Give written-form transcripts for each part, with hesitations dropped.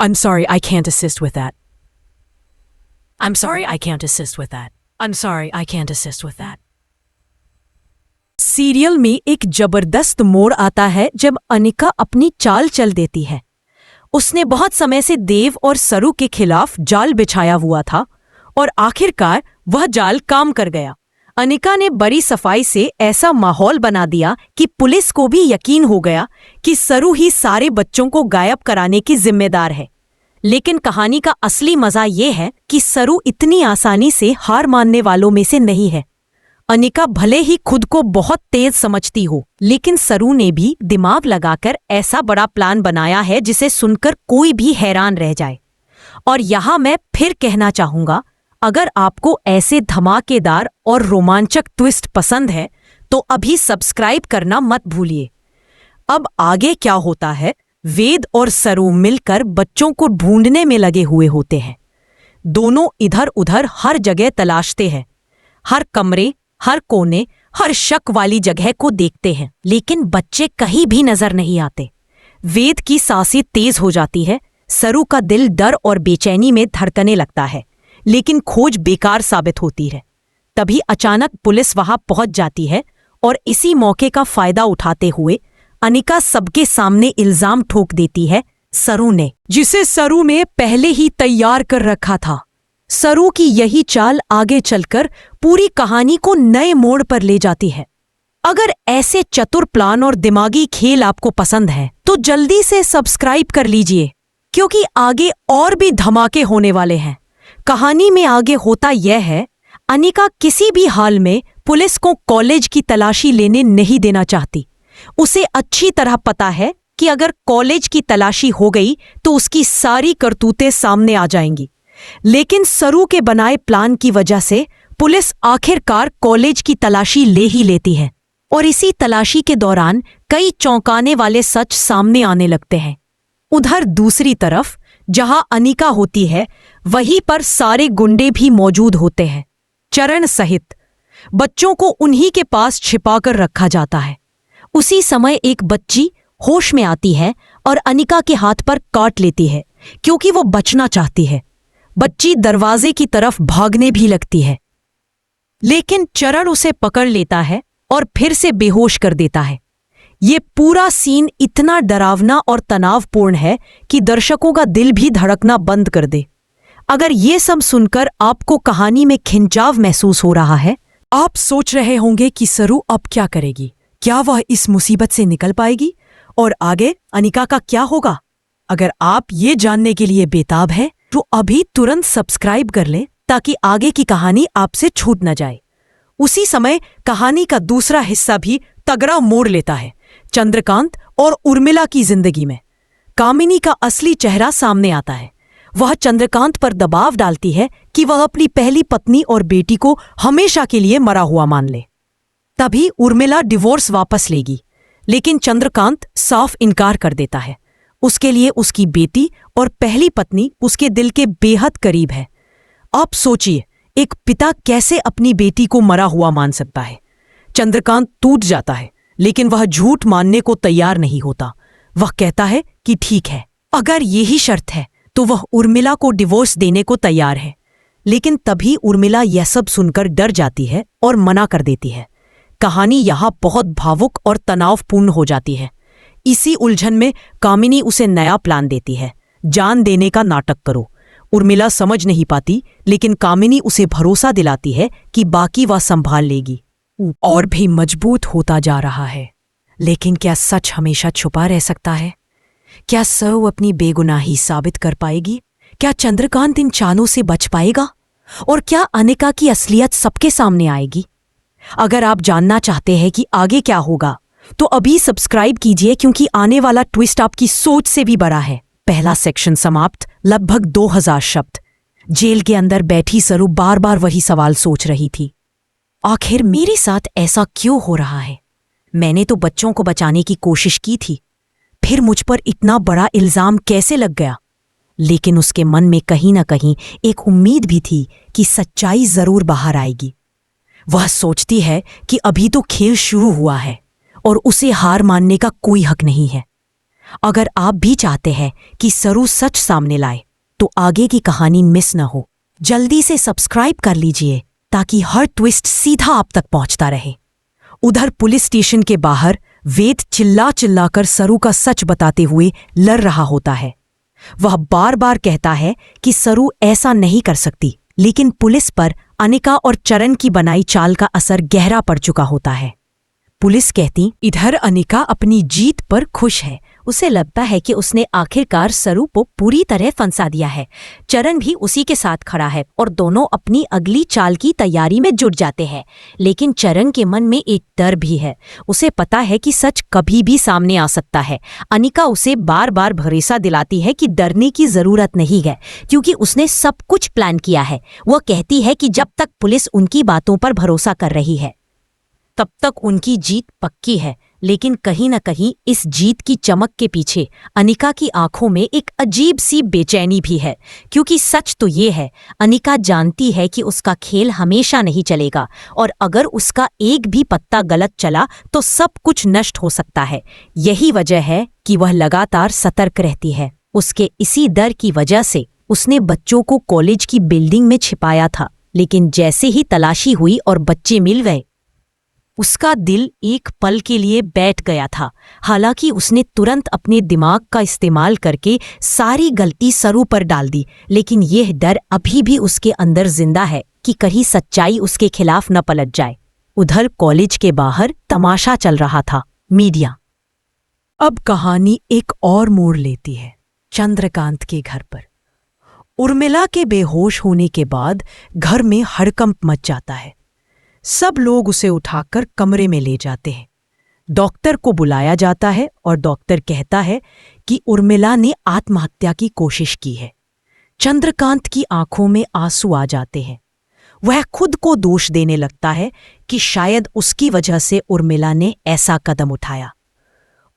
I'm sorry, I can't assist with that. I'm sorry, I can't assist with that. I'm sorry, I can't assist with that. Serial में एक जबरदस्त मोड़ आता है जब अनिका अपनी चाल चल देती है। उसने बहुत समय से देव और सरू के खिलाफ जाल बिछाया हुआ था और आखिरकार वह जाल काम कर गया। अनिका ने बड़ी सफाई से ऐसा माहौल बना दिया कि पुलिस को भी यकीन हो गया कि सरू ही सारे बच्चों को गायब कराने की जिम्मेदार है। लेकिन कहानी का असली मजा ये है कि सरू इतनी आसानी से हार मानने वालों में से नहीं है। अनिका भले ही खुद को बहुत तेज समझती हो, लेकिन सरू ने भी दिमाग लगाकर ऐसा बड़ा प्लान बनाया है जिसे सुनकर कोई भी हैरान रह जाए। और यहां मैं फिर कहना चाहूंगा, अगर आपको ऐसे धमाकेदार और रोमांचक ट्विस्ट पसंद है तो अभी सब्सक्राइब करना मत भूलिए। अब आगे क्या होता है? वेद और सरू मिलकर बच्चों को ढूंढने में लगे हुए होते हैं। दोनों इधर उधर हर जगह तलाशते हैं, हर कमरे, हर कोने, हर शक वाली जगह को देखते हैं, लेकिन बच्चे कहीं भी नजर नहीं आते। वेद की सांसें तेज हो जाती है, सरू का दिल डर और बेचैनी में धड़कने लगता है, लेकिन खोज बेकार साबित होती है। तभी अचानक पुलिस वहां पहुंच जाती है और इसी मौके का फायदा उठाते हुए अनिका सबके सामने इल्जाम ठोक देती है सरू ने, जिसे सरू ने पहले ही तैयार कर रखा था। सरू की यही चाल आगे चलकर पूरी कहानी को नए मोड़ पर ले जाती है। अगर ऐसे चतुर प्लान और दिमागी खेल आपको पसंद है तो जल्दी से सब्सक्राइब कर लीजिए, क्योंकि आगे और भी धमाके होने वाले हैं। कहानी में आगे होता यह है, अनिका किसी भी हाल में पुलिस को कॉलेज की तलाशी लेने नहीं देना चाहती। उसे अच्छी तरह पता है कि अगर कॉलेज की तलाशी हो गई तो उसकी सारी करतूतें सामने आ जाएंगी। लेकिन सरू के बनाए प्लान की वजह से पुलिस आखिरकार कॉलेज की तलाशी ले ही लेती है और इसी तलाशी के दौरान कई चौंकाने वाले सच सामने आने लगते हैं। उधर दूसरी तरफ जहां अनिका होती है, वहीं पर सारे गुंडे भी मौजूद होते हैं, चरण सहित। बच्चों को उन्हीं के पास छिपाकर रखा जाता है। उसी समय एक बच्ची होश में आती है और अनिका के हाथ पर काट लेती है, क्योंकि वो बचना चाहती है। बच्ची दरवाजे की तरफ भागने भी लगती है, लेकिन चरण उसे पकड़ लेता है और फिर से बेहोश कर देता है। ये पूरा सीन इतना डरावना और तनावपूर्ण है कि दर्शकों का दिल भी धड़कना बंद कर दे। अगर ये सब सुनकर आपको कहानी में खिंचाव महसूस हो रहा है, आप सोच रहे होंगे कि सरू अब क्या करेगी, क्या वह इस मुसीबत से निकल पाएगी और आगे अनिका का क्या होगा? अगर आप ये जानने के लिए बेताब हैं तो अभी तुरंत सब्सक्राइब कर लें ताकि आगे की कहानी आपसे छूट न जाए। उसी समय कहानी का दूसरा हिस्सा भी तगड़ा मोड़ लेता है। चंद्रकांत और उर्मिला की जिंदगी में कामिनी का असली चेहरा सामने आता है। वह चंद्रकांत पर दबाव डालती है कि वह अपनी पहली पत्नी और बेटी को हमेशा के लिए मरा हुआ मान ले। तभी उर्मिला डिवोर्स वापस लेगी, लेकिन चंद्रकांत साफ इनकार कर देता है। उसके लिए उसकी बेटी और पहली पत्नी उसके दिल के बेहद करीब है। आप सोचिए, एक पिता कैसे अपनी बेटी को मरा हुआ मान सकता है? चंद्रकांत टूट जाता है, लेकिन वह झूठ मानने को तैयार नहीं होता। वह कहता है कि ठीक है, अगर यही शर्त है तो वह उर्मिला को डिवोर्स देने को तैयार है। लेकिन तभी उर्मिला यह सब सुनकर डर जाती है और मना कर देती है। कहानी यहां बहुत भावुक और तनावपूर्ण हो जाती है। इसी उलझन में कामिनी उसे नया प्लान देती है, जान देने का नाटक करो। उर्मिला समझ नहीं पाती, लेकिन कामिनी उसे भरोसा दिलाती है कि बाकी वह संभाल लेगी। और भी मजबूत होता जा रहा है। लेकिन क्या सच हमेशा छुपा रह सकता है? क्या सरू अपनी बेगुनाही साबित कर पाएगी? क्या चंद्रकांत इन चालों से बच पाएगा? और क्या अनिका की असलियत सबके सामने आएगी? अगर आप जानना चाहते हैं कि आगे क्या होगा तो अभी सब्सक्राइब कीजिए, क्योंकि आने वाला ट्विस्ट आपकी सोच से भी बड़ा है। पहला सेक्शन समाप्त। लगभग 2000 शब्द। जेल के अंदर बैठी सरू बार बार वही सवाल सोच रही थी, आखिर मेरे साथ ऐसा क्यों हो रहा है? मैंने तो बच्चों को बचाने की कोशिश की थी, फिर मुझ पर इतना बड़ा इल्जाम कैसे लग गया? लेकिन उसके मन में कहीं ना कहीं एक उम्मीद भी थी कि सच्चाई जरूर बाहर आएगी। वह सोचती है कि अभी तो खेल शुरू हुआ है और उसे हार मानने का कोई हक नहीं है। अगर आप भी चाहते हैं कि सरू सच सामने लाए तो आगे की कहानी मिस न हो, जल्दी से सब्सक्राइब कर लीजिए ताकि हर ट्विस्ट सीधा आप तक पहुंचता रहे। उधर पुलिस स्टेशन के बाहर वेद चिल्ला चिल्लाकर सरू का सच बताते हुए लड़ रहा होता है। वह बार बार कहता है कि सरू ऐसा नहीं कर सकती, लेकिन पुलिस पर अनिका और चरण की बनाई चाल का असर गहरा पड़ चुका होता है। पुलिस कहती, इधर अनिका अपनी जीत पर खुश है। उसे लगता है कि उसने आखिरकार सरू को पूरी तरह फंसा दिया है। चरण भी उसी के साथ खड़ा है और दोनों अपनी अगली चाल की तैयारी में जुट जाते हैं। लेकिन चरण के मन में एक डर भी है। उसे पता है कि सच कभी भी सामने आ सकता है। अनिका उसे बार बार भरोसा दिलाती है कि डरने की जरूरत नहीं है, क्योंकि उसने सब कुछ प्लान किया है। वह कहती है कि जब तक पुलिस उनकी बातों पर भरोसा कर रही है तब तक उनकी जीत पक्की है। लेकिन कहीं न कहीं इस जीत की चमक के पीछे अनिका की आंखों में एक अजीब सी बेचैनी भी है, क्योंकि सच तो ये है, अनिका जानती है कि उसका खेल हमेशा नहीं चलेगा और अगर उसका एक भी पत्ता गलत चला तो सब कुछ नष्ट हो सकता है। यही वजह है कि वह लगातार सतर्क रहती है। उसके इसी डर की वजह से उसने बच्चों को कॉलेज की बिल्डिंग में छिपाया था, लेकिन जैसे ही तलाशी हुई और बच्चे मिल गए, उसका दिल एक पल के लिए बैठ गया था। हालांकि उसने तुरंत अपने दिमाग का इस्तेमाल करके सारी गलती सरू पर डाल दी, लेकिन यह डर अभी भी उसके अंदर जिंदा है कि कहीं सच्चाई उसके खिलाफ न पलट जाए। उधर कॉलेज के बाहर तमाशा चल रहा था। मीडिया। अब कहानी एक और मोड़ लेती है चंद्रकांत के घर पर। उर्मिला के बेहोश होने के बाद घर में हड़कंप मच जाता है। सब लोग उसे उठाकर कमरे में ले जाते हैं। डॉक्टर को बुलाया जाता है और डॉक्टर कहता है कि उर्मिला ने आत्महत्या की कोशिश की है। चंद्रकांत की आंखों में आंसू आ जाते हैं। वह खुद को दोष देने लगता है कि शायद उसकी वजह से उर्मिला ने ऐसा कदम उठाया।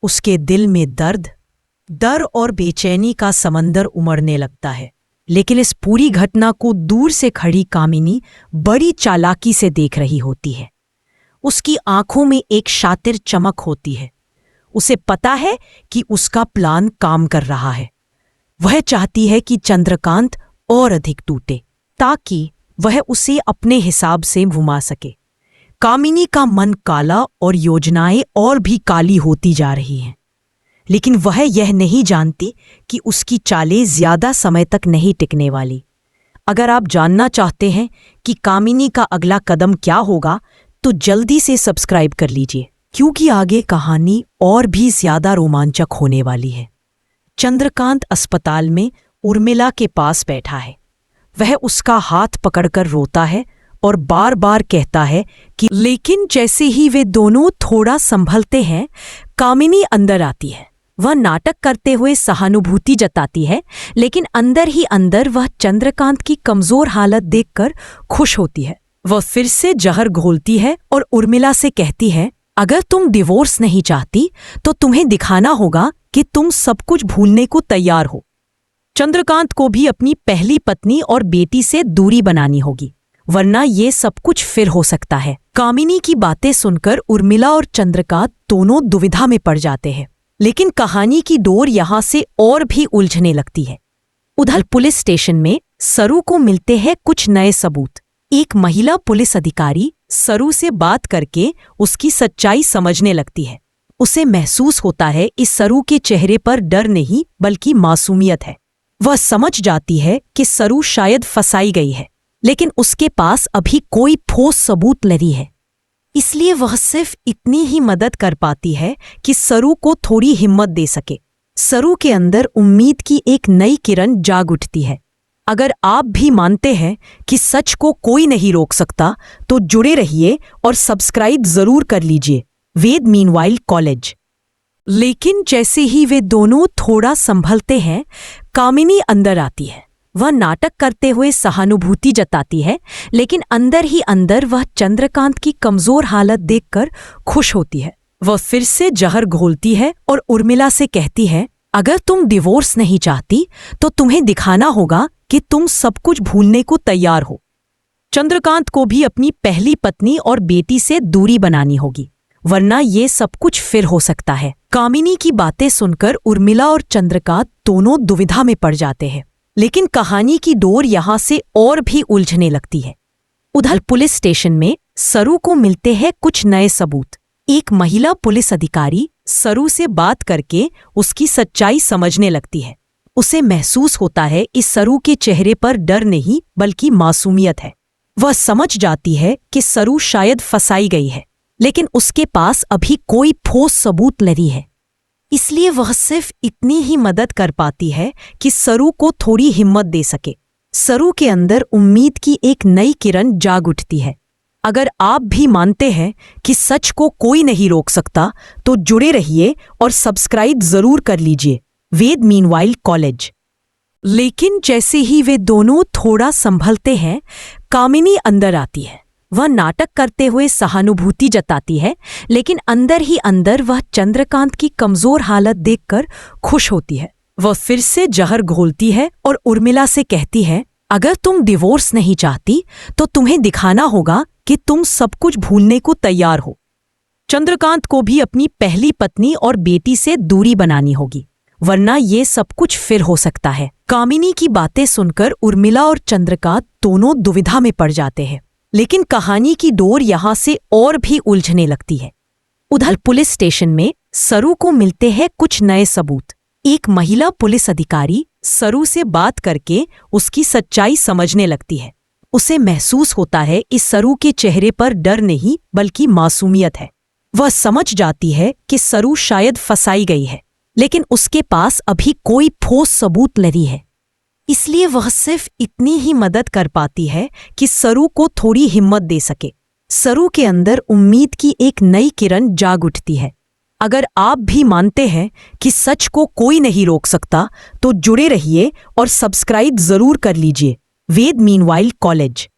उसके दिल में डर और बेचैनी का समंदर उमड़ने लगता है। लेकिन इस पूरी घटना को दूर से खड़ी कामिनी बड़ी चालाकी से देख रही होती है। उसकी आंखों में एक शातिर चमक होती है। उसे पता है कि उसका प्लान काम कर रहा है। वह चाहती है कि चंद्रकांत और अधिक टूटे ताकि वह उसे अपने हिसाब से घुमा सके। कामिनी का मन काला और योजनाएं और भी काली होती जा रही हैं, लेकिन वह यह नहीं जानती कि उसकी चालें ज्यादा समय तक नहीं टिकने वाली। अगर आप जानना चाहते हैं कि कामिनी का अगला कदम क्या होगा तो जल्दी से सब्सक्राइब कर लीजिए, क्योंकि आगे कहानी और भी ज्यादा रोमांचक होने वाली है। चंद्रकांत अस्पताल में उर्मिला के पास बैठा है। वह उसका हाथ पकड़कर रोता है और बार बार कहता है कि लेकिन जैसे ही वे दोनों थोड़ा संभलते हैं, कामिनी अंदर आती है। वह नाटक करते हुए सहानुभूति जताती है, लेकिन अंदर ही अंदर वह चंद्रकांत की कमजोर हालत देखकर खुश होती है। वह फिर से जहर घोलती है और उर्मिला से कहती है, अगर तुम डिवोर्स नहीं चाहती तो तुम्हें दिखाना होगा कि तुम सब कुछ भूलने को तैयार हो। चंद्रकांत को भी अपनी पहली पत्नी और बेटी से दूरी बनानी होगी, वरना ये सब कुछ फिर हो सकता है। कामिनी की बातें सुनकर उर्मिला और चंद्रकांत दोनों दुविधा में पड़ जाते हैं, लेकिन कहानी की डोर यहां से और भी उलझने लगती है। उधर पुलिस स्टेशन में सरू को मिलते हैं कुछ नए सबूत। एक महिला पुलिस अधिकारी सरू से बात करके उसकी सच्चाई समझने लगती है। उसे महसूस होता है इस सरू के चेहरे पर डर नहीं बल्कि मासूमियत है। वह समझ जाती है कि सरू शायद फंसाई गई है, लेकिन उसके पास अभी कोई ठोस सबूत नहीं है। इसलिए वह सिर्फ इतनी ही मदद कर पाती है कि सरू को थोड़ी हिम्मत दे सके। सरू के अंदर उम्मीद की एक नई किरण जाग उठती है। अगर आप भी मानते हैं कि सच को कोई नहीं रोक सकता तो जुड़े रहिए और सब्सक्राइब जरूर कर लीजिए वेद मीनवाइल कॉलेज। लेकिन जैसे ही वे दोनों थोड़ा संभलते हैं, कामिनी अंदर आती है। वह नाटक करते हुए सहानुभूति जताती है, लेकिन अंदर ही अंदर वह चंद्रकांत की कमजोर हालत देखकर खुश होती है। वह फिर से जहर घोलती है और उर्मिला से कहती है, अगर तुम डिवोर्स नहीं चाहती तो तुम्हें दिखाना होगा कि तुम सब कुछ भूलने को तैयार हो। चंद्रकांत को भी अपनी पहली पत्नी और बेटी से दूरी बनानी होगी, वरना ये सब कुछ फिर हो सकता है। कामिनी की बातें सुनकर उर्मिला और चंद्रकांत दोनों दुविधा में पड़ जाते हैं, लेकिन कहानी की डोर यहां से और भी उलझने लगती है। उधर पुलिस स्टेशन में सरू को मिलते हैं कुछ नए सबूत। एक महिला पुलिस अधिकारी सरू से बात करके उसकी सच्चाई समझने लगती है। उसे महसूस होता है इस सरू के चेहरे पर डर नहीं बल्कि मासूमियत है। वह समझ जाती है कि सरू शायद फंसाई गई है, लेकिन उसके पास अभी कोई ठोस सबूत नहीं है। इसलिए वह सिर्फ इतनी ही मदद कर पाती है कि सरू को थोड़ी हिम्मत दे सके। सरू के अंदर उम्मीद की एक नई किरण जाग उठती है। अगर आप भी मानते हैं कि सच को कोई नहीं रोक सकता, तो जुड़े रहिए और सब्सक्राइब जरूर कर लीजिए वेद मीनवाइल कॉलेज। लेकिन जैसे ही वे दोनों थोड़ा संभलते हैं, कामिनी अंदर आती है। वह नाटक करते हुए सहानुभूति जताती है, लेकिन अंदर ही अंदर वह चंद्रकांत की कमजोर हालत देखकर खुश होती है। वह फिर से जहर घोलती है और उर्मिला से कहती है, अगर तुम डिवोर्स नहीं चाहती तो तुम्हें दिखाना होगा कि तुम सब कुछ भूलने को तैयार हो। चंद्रकांत को भी अपनी पहली पत्नी और बेटी से दूरी बनानी होगी, वरना ये सब कुछ फिर हो सकता है। कामिनी की बातें सुनकर उर्मिला और चंद्रकांत दोनों दुविधा में पड़ जाते हैं, लेकिन कहानी की डोर यहां से और भी उलझने लगती है। उधर पुलिस स्टेशन में सरू को मिलते हैं कुछ नए सबूत। एक महिला पुलिस अधिकारी सरू से बात करके उसकी सच्चाई समझने लगती है। उसे महसूस होता है इस सरू के चेहरे पर डर नहीं बल्कि मासूमियत है। वह समझ जाती है कि सरू शायद फंसाई गई है, लेकिन उसके पास अभी कोई ठोस सबूत नहीं है। इसलिए वह सिर्फ इतनी ही मदद कर पाती है कि सरू को थोड़ी हिम्मत दे सके। सरू के अंदर उम्मीद की एक नई किरण जाग उठती है। अगर आप भी मानते हैं कि सच को कोई नहीं रोक सकता, तो जुड़े रहिए और सब्सक्राइब जरूर कर लीजिए वेद मीनवाइल कॉलेज।